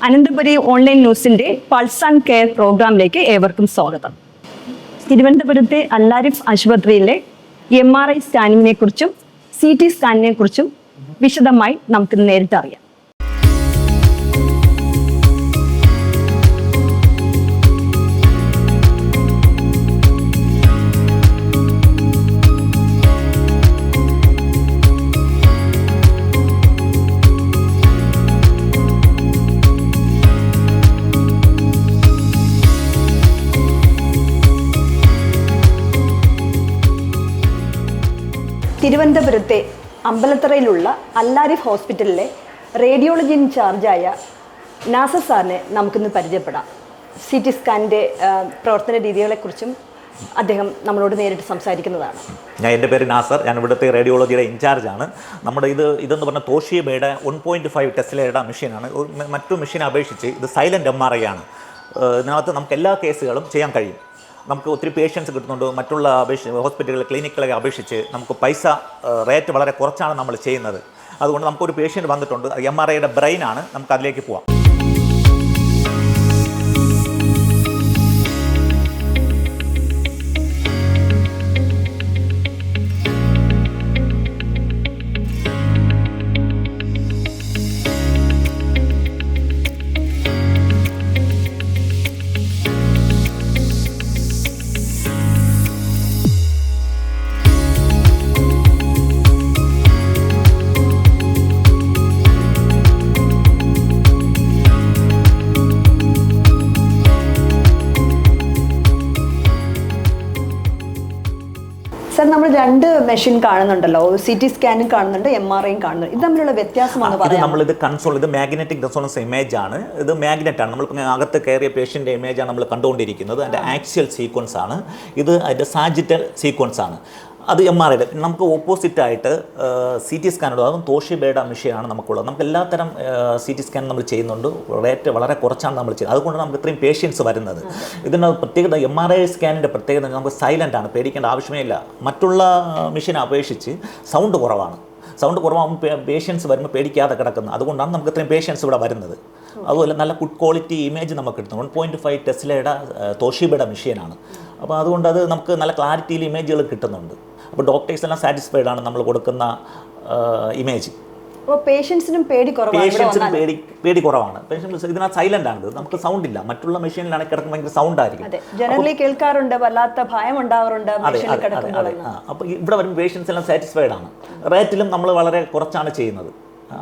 Ananthapuri online ന്യൂസിന്റെ pulse and care പ്രോഗ്രാമിലേക്ക് ഏവർക്കും സ്വാഗതം. തിരുവനന്തപുരത്തെ അല്ലാരിഫ് ആശുപത്രിയിലെ MRI സ്കാനിങ്ങിനെ കുറിച്ചും CT സ്കാനിനെ കുറിച്ചും വിശദമായി നമുക്ക് നേരിട്ട് അറിയാം. തിരുവനന്തപുരത്തെ അമ്പലത്തറയിലുള്ള അല്ലാരിഫ് ഹോസ്പിറ്റലിലെ റേഡിയോളജി ഇൻചാർജായ നാസർ സാറിനെ നമുക്കിന്ന് പരിചയപ്പെടാം. CT സ്കാനിൻ്റെ പ്രവർത്തന രീതികളെക്കുറിച്ചും അദ്ദേഹം നമ്മളോട് നേരിട്ട് സംസാരിക്കുന്നതാണ്. എൻ്റെ പേര് നാസർ, ഞാൻ ഇവിടുത്തെ റേഡിയോളജിയുടെ ഇൻചാർജാണ്. നമ്മുടെ ഇതെന്ന് പറഞ്ഞാൽ തോഷിബയുടെ 1.5 ടെസ്ലയുടെ മെഷീനാണ്. മറ്റു മെഷീനെ അപേക്ഷിച്ച് ഇത് സൈലൻറ്റ് MRI ആണ്. ഇതിനകത്ത് നമുക്ക് എല്ലാ കേസുകളും ചെയ്യാൻ കഴിയും. നമുക്ക് ഒത്തിരി പേഷ്യൻസ് കിട്ടുന്നുണ്ട്. മറ്റുള്ള ഹോസ്പിറ്റലുകൾ ക്ലിനിക്കുകളെ അപേക്ഷിച്ച് നമുക്ക് പൈസ റേറ്റ് വളരെ കുറച്ചാണ് നമ്മൾ ചെയ്യുന്നത്. അതുകൊണ്ട് നമുക്കൊരു പേഷ്യൻ്റ് വന്നിട്ടുണ്ട്, MRIയുടെ ബ്രെയിനാണ്, നമുക്ക് അതിലേക്ക് പോവാം. സർ, നമ്മൾ രണ്ട് മെഷീൻ കാണുന്നുണ്ടല്ലോ, CT സ്കാനും കാണുന്നുണ്ട്, MRIയും കാണുന്നുണ്ട്. ഇത് തമ്മിലുള്ള വ്യത്യാസമാണ് പറയാം. നമ്മളിത് കൺസോൾ, ഇത് മാഗ്നറ്റിക് റെസൊണൻസ് ഇമേജ് ആണ്. ഇത് മാഗ്നറ്റാണ്. നമ്മൾ അകത്ത് കയറിയ പേഷ്യൻ്റെ ഇമേജാണ് നമ്മൾ കണ്ടുകൊണ്ടിരിക്കുന്നത്. അതിൻ്റെ ആക്സിയൽ സീക്വൻസ് ആണ് ഇത്. അതിൻ്റെ സാജിറ്റൽ സീക്വൻസ് ആണ്. അത് MRIയുടെ. നമുക്ക് ഓപ്പോസിറ്റായിട്ട് CT സ്കാനുള്ളത്, അതും തോഷിബയുടെ മെഷീനാണ് നമുക്കുള്ളത്. നമുക്ക് എല്ലാത്തരം CT സ്കാൻ നമ്മൾ ചെയ്യുന്നുണ്ട്. റേറ്റ് വളരെ കുറച്ചാണ് നമ്മൾ ചെയ്യുന്നത്. അതുകൊണ്ട് നമുക്ക് ഇത്രയും പേഷ്യൻസ് വരുന്നത്. ഇതിൻ്റെ പ്രത്യേകത, MRI സ്കാനിൻ്റെ പ്രത്യേകത നമുക്ക് സൈലൻ്റ് ആണ്, പേടിക്കേണ്ട ആവശ്യമേ ഇല്ല. മറ്റുള്ള മെഷീനെ അപേക്ഷിച്ച് സൗണ്ട് കുറവാണ്. സൗണ്ട് കുറവാകുമ്പോൾ പേഷ്യൻസ് വരുമ്പോൾ പേടിക്കാതെ കിടക്കുന്നത്. അതുകൊണ്ടാണ് നമുക്ക് ഇത്രയും പേഷ്യൻസ് ഇവിടെ വരുന്നത്. അതുപോലെ നല്ല ഗുഡ് ക്വാളിറ്റി ഇമേജ് നമുക്ക് കിട്ടുന്നു. 1.5 ടെസ്ലയുടെ തോഷിബയുടെ മെഷീനാണ്. അപ്പോൾ അതുകൊണ്ട് അത് നമുക്ക് നല്ല ക്ലാരിറ്റിയിൽ ഇമേജുകൾ കിട്ടുന്നുണ്ട്. അപ്പോൾ ഡോക്ടേഴ്സ് എല്ലാം സാറ്റിസ്ഫൈഡ് ആണ് നമ്മൾ കൊടുക്കുന്ന ഇമേജ്. അപ്പോൾ പേഷ്യൻസിനും പേടി കുറവാണ്. പേഷ്യൻസ് ഇതിനകത്ത് സൈലൻ്റ് ആണ്, നമുക്ക് സൗണ്ട് ഇല്ല. മറ്റുള്ള മെഷീനിലാണെങ്കിൽ കിടക്കുമ്പോൾ ഭയങ്കര സൗണ്ട് ആയിരിക്കും. ജനറലി കേൾക്കാറുണ്ട്, വല്ലാത്ത ഭയം ഉണ്ടാവാറുണ്ട്. അപ്പോൾ ഇവിടെ വരുമ്പോൾ പേഷ്യൻസ് എല്ലാം സാറ്റിസ്ഫൈഡ് ആണ്. റേറ്റിലും നമ്മൾ വളരെ കുറച്ചാണ് ചെയ്യുന്നത്.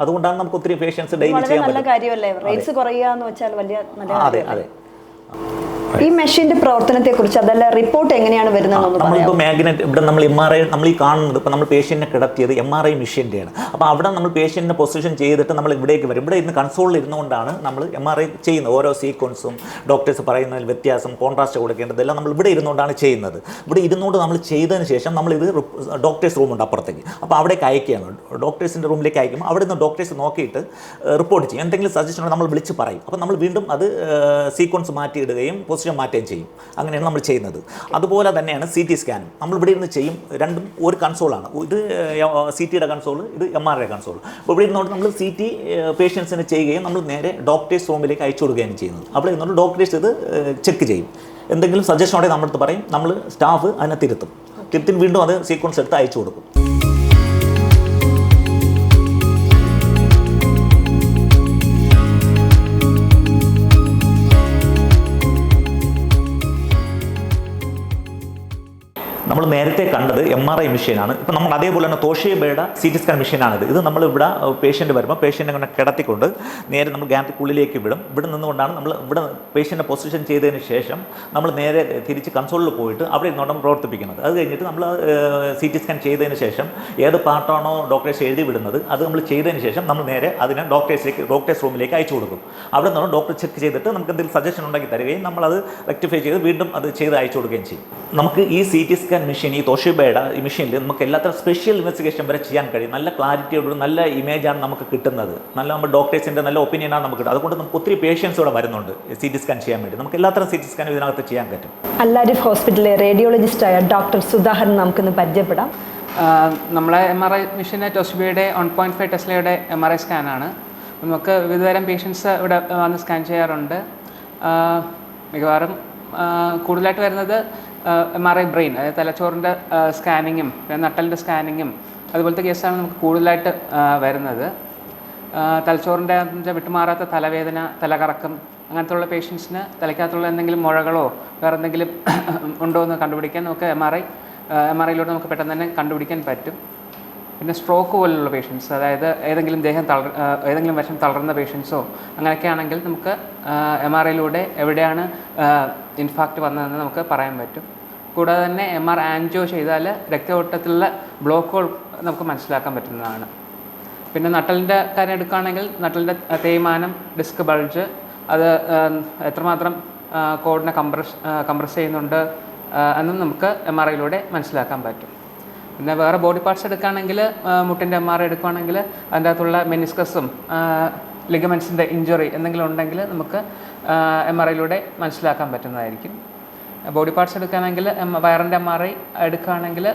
അതുകൊണ്ടാണ് നമുക്ക് ഒത്തിരി പേഷ്യൻസ് ഡെയിലി ചെയ്യാൻ നല്ല കാര്യമല്ലേ. റേറ്റ്സ് കുറയുകയെന്ന് വെച്ചാൽ വലിയ നല്ല. അതെ. ഈ മെഷീൻ്റെ പ്രവർത്തനത്തെ കുറിച്ച്, അതല്ല റിപ്പോർട്ട് എങ്ങനെയാണ് വരുന്നത്? നമ്മളിപ്പോൾ മാഗ്നറ്റ് ഇവിടെ നമ്മൾ MRI നമ്മൾ ഈ കാണുന്നത്, ഇപ്പോൾ നമ്മൾ പേഷ്യൻറ്റിനെ കിടത്തിയത് MRI മെഷീൻ്റെയാണ്. അപ്പോൾ അവിടെ നമ്മൾ പേഷ്യൻറ്റിനെ പൊസിഷൻ ചെയ്തിട്ട് നമ്മൾ ഇവിടേക്ക് വരും. ഇവിടെ ഇന്ന് കൺസോളിൽ ഇരുന്നുകൊണ്ടാണ് നമ്മൾ MRI ചെയ്യുന്നത്. ഓരോ സീക്വൻസും ഡോക്ടേഴ്സ് പറയുന്നതിൽ വ്യത്യാസം, കോൺട്രാസ്റ്റ് കൊടുക്കേണ്ടതെല്ലാം നമ്മൾ ഇവിടെ ഇരുന്നുകൊണ്ടാണ് ചെയ്യുന്നത്. ഇവിടെ ഇരുന്നുകൊണ്ട് നമ്മൾ ചെയ്തതിന് ശേഷം നമ്മളിത് ഡോക്ടേഴ്സ് റൂമുണ്ട് അപ്പുറത്തേക്ക്. അപ്പോൾ അവിടേക്ക് അയക്കുകയാണ്. ഡോക്ടേഴ്സിൻ്റെ റൂമിലേക്ക് അയക്കുമ്പോൾ അവിടെ നിന്ന് ഡോക്ടേഴ്സ് നോക്കിയിട്ട് റിപ്പോർട്ട് ചെയ്യും. എന്തെങ്കിലും സജഷൻ നമ്മൾ വിളിച്ച് പറയും. അപ്പോൾ നമ്മൾ വീണ്ടും അത് സീക്വൻസ് മാറ്റിയിടുകയും പൊസിഷൻ മാറ്റുകയും ചെയ്യും. അങ്ങനെയാണ് നമ്മൾ ചെയ്യുന്നത്. അതുപോലെ തന്നെയാണ് CT സ്കാനും. നമ്മൾ ഇവിടെ ഇരുന്ന് ചെയ്യും. രണ്ടും ഒരു കൺസോളാണ്. ഇത് CTയുടെ കൺസോൾ, ഇത് MRIയുടെ കൺസോൾ. അപ്പോൾ ഇവിടെ ഇരുന്നുകൊണ്ട് നമ്മൾ CT പേഷ്യൻസിന് ചെയ്യുകയും നമ്മൾ നേരെ ഡോക്ടേഴ്സ് റൂമിലേക്ക് അയച്ചു കൊടുക്കുകയാണ് ചെയ്യുന്നത്. അവിടെ ഇരുന്നുകൊണ്ട് ഡോക്ടേഴ്സ് ഇത് ചെക്ക് ചെയ്യും. എന്തെങ്കിലും സജഷനോടെ നമ്മളടുത്ത് പറയും. നമ്മൾ സ്റ്റാഫ് അതിനെ തിരുത്തും. വീണ്ടും അത് സീക്വൻസ് എടുത്ത് അയച്ചു കൊടുക്കും. നമ്മൾ നേരത്തെ കണ്ടത് MRI മെഷീനാണ്. ഇപ്പോൾ നമ്മൾ അതേപോലെ തന്നെ തോഷിബയുടെ CT സ്കാൻ മെഷീനാണിത്. ഇത് നമ്മളിവിടെ പേഷ്യൻ്റ് വരുമ്പോൾ പേഷ്യൻ്റ് അങ്ങനെ കിടത്തിക്കൊണ്ട് നേരെ നമ്മൾ ഗാനത്തിക്കുള്ളിലേക്ക് വിടും. ഇവിടെ നിന്നുകൊണ്ടാണ് നമ്മൾ ഇവിടെ പേഷ്യൻ്റെ പൊസിഷൻ ചെയ്തതിന് ശേഷം നമ്മൾ നേരെ തിരിച്ച് കൺസോളിൽ പോയിട്ട് അവിടെ നിന്നോണം പ്രവർത്തിപ്പിക്കുന്നത്. അത് കഴിഞ്ഞിട്ട് നമ്മൾ CT സ്കാൻ ചെയ്തതിന് ശേഷം ഏത് പാർട്ടാണോ ഡോക്ടേഴ്സ് എഴുതി വിടുന്നത് അത് നമ്മൾ ചെയ്തതിന് ശേഷം നമ്മൾ നേരെ അതിനെ ഡോക്ടേഴ്സ് റൂമിലേക്ക് അയച്ചു കൊടുക്കും. അവിടെ നിന്നാണ് ഡോക്ടർ ചെക്ക് ചെയ്തിട്ട് നമുക്ക് എന്തെങ്കിലും സജഷൻ ഉണ്ടാക്കി തരികയും നമ്മളത് റെക്ടിഫൈ ചെയ്ത് വീണ്ടും അത് ചെയ്ത് അയച്ചു കൊടുക്കുകയും ചെയ്യും. നമുക്ക് ഈ CT സ്കാൻ മെഷീൻ, ഈ തോഷിബയുടെ ഈ മെഷീനിൽ നമുക്ക് എല്ലാത്തരം സ്പെഷ്യൽ ഇൻവെസ്റ്റിഗേഷൻ വരെ ചെയ്യാൻ കഴിയും. നല്ല ക്ലാരിറ്റിയോട് നല്ല ഇമേജാണ് നമുക്ക് കിട്ടുന്നത്. നല്ല നമ്മൾ ഡോക്ടേഴ്സിൻ്റെ നല്ല ഒപ്പീനിയനാണ് നമുക്ക് കിട്ടുന്നത്. അതുകൊണ്ട് നമുക്ക് ഒത്തിരി പേഷ്യൻസ് ഇവിടെ വരുന്നുണ്ട് CT സ്കാൻ ചെയ്യാൻ വേണ്ടി. നമുക്ക് എല്ലാത്തരം CT സ്കാനും ഇതിനകത്ത് ചെയ്യാൻ പറ്റും. അല്ലാരിഫ് ഹോസ്പിറ്റലിലെ റേഡിയോളജിസ്റ്റായ ഡോക്ടർ സുധാകരൻ നമുക്കിന്ന് പരിചയപ്പെടാം. നമ്മളെ MRI മെഷീനെ തോഷിബയുടെ 1.5 ടെസ്ലയുടെ MRI സ്കാനാണ്. നമുക്ക് വിവിധതരം പേഷ്യൻസ് ഇവിടെ വന്ന് സ്കാൻ ചെയ്യാറുണ്ട്. മിക്കവാറും കൂടുതലായിട്ട് വരുന്നത് MRI ബ്രെയിൻ, അതായത് തലച്ചോറിൻ്റെ സ്കാനിങ്ങും പിന്നെ നട്ടലിൻ്റെ സ്കാനിങ്ങും അതുപോലത്തെ കേസാണ് നമുക്ക് കൂടുതലായിട്ട് വരുന്നത്. തലച്ചോറിൻ്റെ വിട്ടുമാറാത്ത തലവേദന, തലകറക്കം അങ്ങനത്തെ ഉള്ള പേഷ്യൻസിന് തലയ്ക്കകത്തുള്ള എന്തെങ്കിലും മുഴകളോ വേറെ എന്തെങ്കിലും ഉണ്ടോ എന്ന് കണ്ടുപിടിക്കാൻ നമുക്ക് MRIയിലൂടെ നമുക്ക് പെട്ടെന്ന് തന്നെ കണ്ടുപിടിക്കാൻ പറ്റും. പിന്നെ സ്ട്രോക്ക് പോലുള്ള പേഷ്യൻസ്, അതായത് ഏതെങ്കിലും വശം തളർന്ന പേഷ്യൻസോ അങ്ങനെയൊക്കെ ആണെങ്കിൽ നമുക്ക് MRIയിലൂടെ എവിടെയാണ് ഇൻഫാക്റ്റ് വന്നതെന്ന് നമുക്ക് പറയാൻ പറ്റും. കൂടാതെ തന്നെ MR ആൻജിയോ ചെയ്താൽ രക്തയോട്ടത്തിലുള്ള ബ്ലോക്കുകൾ നമുക്ക് മനസ്സിലാക്കാൻ പറ്റുന്നതാണ്. പിന്നെ നട്ടലിൻ്റെ കാര്യം എടുക്കുകയാണെങ്കിൽ നട്ടലിൻ്റെ തേയ്മാനം, ഡിസ്ക് ബൾജ്, അത് എത്രമാത്രം കോഡിനെ കംപ്രസ് ചെയ്യുന്നുണ്ട് എന്നും നമുക്ക് MRIയിലൂടെ മനസ്സിലാക്കാൻ പറ്റും. പിന്നെ വേറെ ബോഡി പാർട്സ് എടുക്കുകയാണെങ്കിൽ മുട്ടിൻ്റെ MRI എടുക്കുകയാണെങ്കിൽ അതിൻ്റെ അകത്തുള്ള മെനിസ്കസും ലിഗമെൻസിൻ്റെ ഇഞ്ചുറി എന്തെങ്കിലും ഉണ്ടെങ്കിൽ നമുക്ക് MRIയിലൂടെ മനസ്സിലാക്കാൻ പറ്റുന്നതായിരിക്കും. ബോഡി പാർട്സ് എടുക്കുകയാണെങ്കിൽ വയറിൻ്റെ MRI എടുക്കുകയാണെങ്കിൽ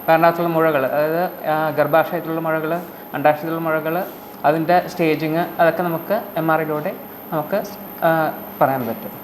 വയറിൻ്റെ അകത്തുള്ള മുഴകൾ, അതായത് ഗർഭാശയത്തിലുള്ള മുഴകൾ, അണ്ഡാശയത്തിലുള്ള മുഴകൾ, അതിൻ്റെ സ്റ്റേജിങ് അതൊക്കെ നമുക്ക് MRIയിലൂടെ നമുക്ക് പറയാൻ പറ്റും.